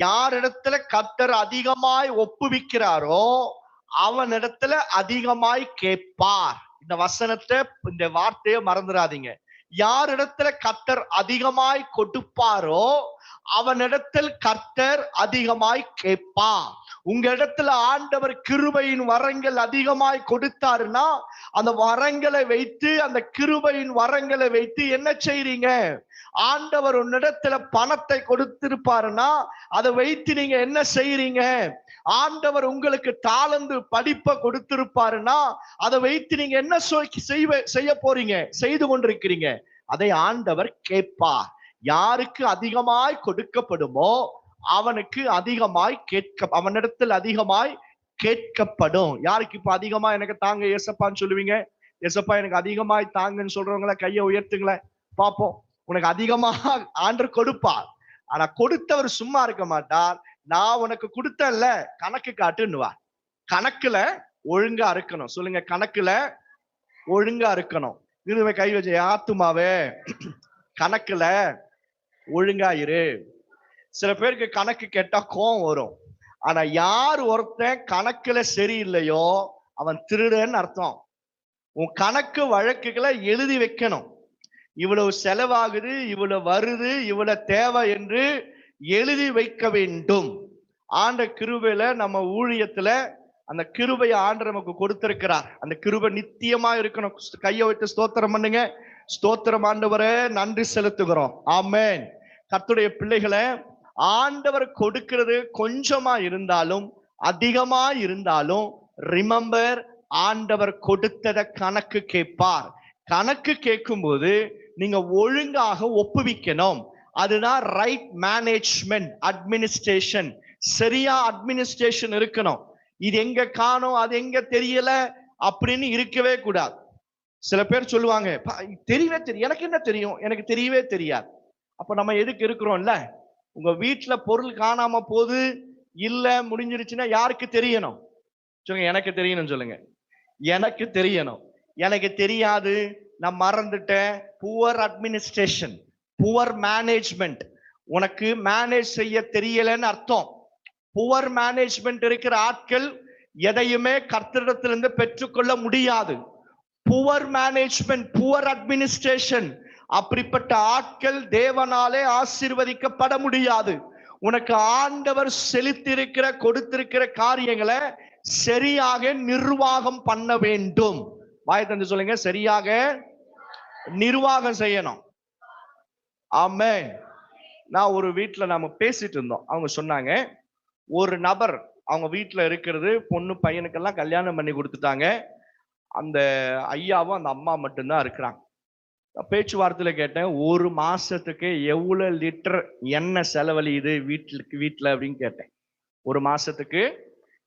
யாரிடத்துல கர்த்தர் அதிகமாய் ஒப்புவிக்கிறாரோ அவனிடத்துல அதிகமாய் கேட்பார். இந்த வசனத்தை, இந்த வார்த்தையை மறந்துடாதீங்க. யாரிடத்துல கர்த்தர் அதிகமாய் கொடுப்பாரோ அவனிடத்தில் கர்த்தர் அதிகமாய் கேட்பார். உங்க இடத்துல ஆண்டவர் கிருபையின் வரங்கள் அதிகமாய் கொடுத்தாருன்னா அந்த வரங்களை வைத்து, அந்த கிருபையின் வரங்களை வைத்து என்ன செய்றீங்க? ஆண்டவர் உன்னிடத்துல பணத்தை கொடுத்திருப்பாருன்னா அதை வைத்து நீங்க என்ன செய்றீங்க? ஆண்டவர் உங்களுக்கு தாளந்து படிப்பை கொடுத்திருப்பாருன்னா அதை வைத்து நீங்க என்ன செய்ய போறீங்க? செய்து கொண்டிருக்கிறீங்க. அதை ஆண்டவர் கேட்பார். யாருக்கு அதிகமாய் கொடுக்கப்படுமோ அவனுக்கு அதிகமாய் அவனிடத்தில் அதிகமாய் கேட்கப்படும். யாருக்கு இப்ப அதிகமா எனக்கு தாங்க ஏசப்பான்னு சொல்லுவீங்க? ஏசப்பா எனக்கு அதிகமாய் தாங்கன்னு சொல்றவங்கள கையை உயர்த்துங்களேன் பாப்போம். உனக்கு அதிகமா ஆண்டவர் கொடுப்பார். ஆனா கொடுத்தவர் சும்மா இருக்க மாட்டார். நான் உனக்கு கொடுத்தேன்ல, கணக்கு காட்டுன்னுவார். கணக்குல ஒழுங்கா இருக்கணும். சொல்லுங்க, கணக்குல ஒழுங்கா இருக்கணும். இதுவே கை வச்ச ஆத்துமாவே கணக்குல ஒழுங்கா இரு. சில பேருக்கு கணக்கு கேட்டா கோவம் வரும். ஆனா யார் ஒருத்தன் கணக்குல சரியில்லையோ அவன் திருடன்னு அர்த்தம். உன் கணக்கு வழக்குகளை எழுதி வைக்கணும். இவ்வளவு செலவாகுது, இவ்வளவு வருது, இவ்வளவு தேவை என்று எழுதி வைக்க வேண்டும். ஆண்ட கிருபையில நம்ம ஊழியத்துல அந்த கிருபையை ஆண்டு நமக்கு கொடுத்திருக்கிறார். அந்த கிருபை நித்தியமா இருக்கணும். கையை வைத்து ஸ்தோத்திரம் பண்ணுங்க. ஸ்தோத்திரம் ஆண்டவரே, நன்றி செலுத்துகிறோம். ஆமென். கர்த்தருடைய பிள்ளைகளை, ஆண்டவர் கொடுக்கிறது கொஞ்சமா இருந்தாலும் அதிகமா இருந்தாலும் ரிமெம்பர், ஆண்டவர் கொடுத்தத கணக்கு கேட்பார். கணக்கு கேட்கும் போது நீங்க ஒழுங்காக ஒப்புவிக்கணும். அதுதான் ரைட் மேனேஜ்மெண்ட், அட்மினிஸ்ட்ரேஷன். சரியா அட்மினிஸ்ட்ரேஷன் இருக்கணும். இது எங்க காணோம், அது எங்க தெரியல அப்படின்னு இருக்கவே கூடாது. சில பேர் சொல்லுவாங்க, தெரியவே தெரியும், எனக்கு என்ன தெரியும், எனக்கு தெரியவே தெரியாது. அப்ப நம்ம எதுக்கு இருக்கிறோம்ல? உங்க வீட்டுல பொருள் காணாம போது இல்ல முடிஞ்சிருச்சுன்னா யாருக்கு தெரியணும்? சொல்லுங்க, எனக்கு தெரியணும். சொல்லுங்க, எனக்கு தெரியணும். எனக்கு தெரியாது, நான் மறந்துட்டேன். Poor administration, poor management. உனக்கு மேனேஜ் செய்ய தெரியலன்னு அர்த்தம். புவர் மேனேஜ்மெண்ட் இருக்கிற ஆட்கள் எதையுமே கர்த்தரிடத்திலிருந்து பெற்றுக்கொள்ள முடியாது. புவர் மேனேஜ்மெண்ட், புவர் அட்மினிஸ்ட்ரேஷன், அப்படிப்பட்ட ஆட்கள் தேவனாலே ஆசீர்வதிக்கப்பட முடியாது. உனக்கு ஆண்டவர் செலுத்திருக்கிற கொடுத்திருக்கிற காரியங்களை சரியாக நிர்வாகம் பண்ண வேண்டும். வாயை தந்து சொல்லுங்க, சரியாக நிர்வாகம் செய்யணும். ஆமென். நான் ஒரு வீட்டுல நாம பேசிட்டு இருந்தோம். அவங்க சொன்னாங்க, ஒரு நபர் அவங்க வீட்டுல இருக்கிறது, பொண்ணு பையனுக்கெல்லாம் கல்யாணம் பண்ணி கொடுத்துட்டாங்க. அந்த ஐயாவும் அந்த அம்மா மட்டும்தான் இருக்கிறாங்க. பேச்சுவார்த்தையில கேட்டேன், ஒரு மாசத்துக்கு எவ்வளவு லிட்டர் எண்ணெய் செலவழியுது வீட்டுல அப்படின்னு கேட்டேன். ஒரு மாசத்துக்கு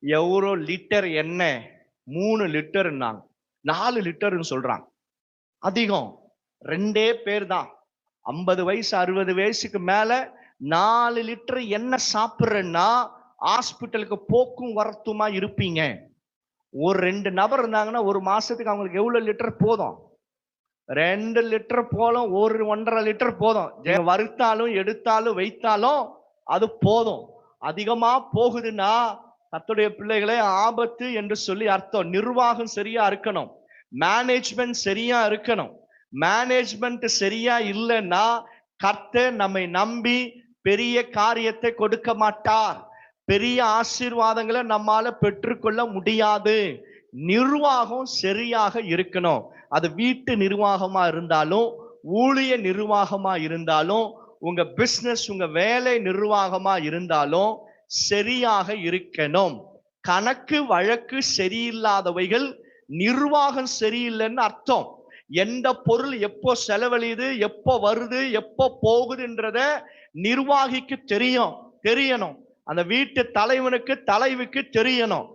எவ்வளோ லிட்டர் எண்ணெய்? 3 லிட்டர்னாங்க. 4 லிட்டர்னு சொல்றாங்க. அதிகம். 2 பேர் தான். 50 வயசு 60 வயசுக்கு மேல 4 லிட்டர் எண்ணெய் சாப்பிடுறேன்னா ஹாஸ்பிட்டலுக்கு போக்கும் வரத்துமா இருப்பீங்க. ஒரு 2 நபர் இருந்தாங்கன்னா ஒரு மாசத்துக்கு அவங்களுக்கு எவ்வளவு லிட்டர் போதும்? 2 லிட்டர் போதும். 1.5 லிட்டர் போதும். வறுத்தாலும் எடுத்தாலும் வைத்தாலும் அது போதும். அதிகமா போகுதுன்னா கர்த்தருடைய பிள்ளைகளே ஆபத்து என்று சொல்லி அர்த்தம். நிர்வாகம் சரியா இருக்கணும், மேனேஜ்மெண்ட் சரியா இருக்கணும். மேனேஜ்மெண்ட் சரியா இல்லைன்னா கர்த்தர் நம்மை நம்பி பெரிய காரியத்தை கொடுக்க மாட்டார். பெரிய ஆசீர்வாதங்களை நம்மால பெற்றுக்கொள்ள முடியாது. நிர்வாகம் சரியாக இருக்கணும். அது வீட்டு நிர்வாகமா இருந்தாலும், ஊழிய நிர்வாகமா இருந்தாலும், உங்க பிசினஸ், உங்க வேலை நிர்வாகமா இருந்தாலும் சரியாக இருக்கணும். கணக்கு வழக்கு சரியில்லாதவைகள் நிர்வாகம் சரியில்லைன்னு அர்த்தம். எந்த பொருள் எப்போ செலவழியுது, எப்போ வருது, எப்போ போகுதுன்றத நிர்வாகிக்கு தெரியணும். அந்த வீட்டு தலைவனுக்கு, தலைவிக்கு தெரியணும்.